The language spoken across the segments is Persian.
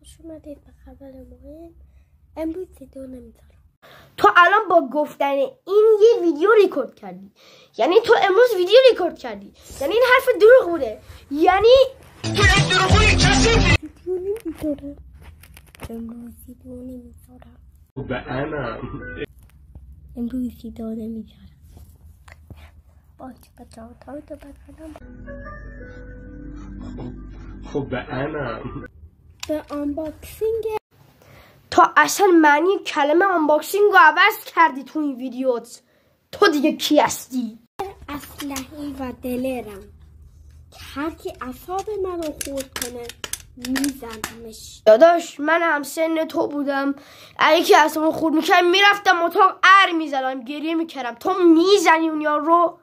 خوش اومدید به خبر مهم. امروز ویدیو نمیذارم. تو الان با گفتن این یه ویدیو ریکورد کردی، یعنی تو امروز ویدیو ریکورد کردی، یعنی این حرف دروغ بوده، یعنی تو یک دروغوی کسی ویدیو نمیذارم. امروز ویدیو نمیذارم. امروز ویدیو نمیذارم. باشه بچه‌ها تا تو بکنم. خب به آنباکسینگ تو اصلا معنی کلمه آنباکسینگ رو عوض کردی تو این ویدیوت. تو دیگه کی هستی؟ اسلحه و دلرم. هر کی اعصاب منو خورد کنه میزنمش. داداش من هم سن تو بودم، اگه که اصلا خورد میکردم میرفتم اتاق میزدم، گریه میکردم. تو میزنی اون یار رو،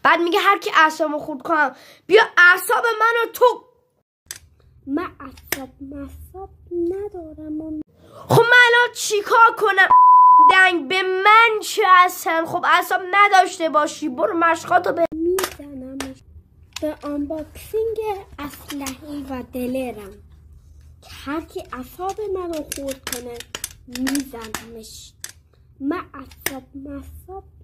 بعد میگه هر کی اعصابمو خورد کنم بیا اعصاب منو تو. من اعصاب ندارم. خب من الان چیکار کنم؟ دنگ به من چه هستن؟ خب اعصاب نداشته باشی برو مشقاتو به میزنمش. به آنباکسینگ اسلحه و دلرم. هر کی اعصاب منو خورد کنه میزنمش. من اعصاب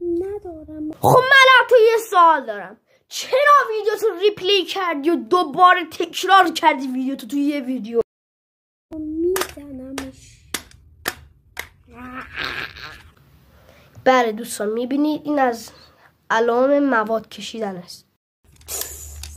ندارم. خب من الان تو یه سوال دارم، چرا ویدیو تو ریپلی کردی و دوباره تکرار کردی ویدیو تو یه ویدیو؟ میزنمش. بله دوستان میبینید این از علائم مواد کشیدن است.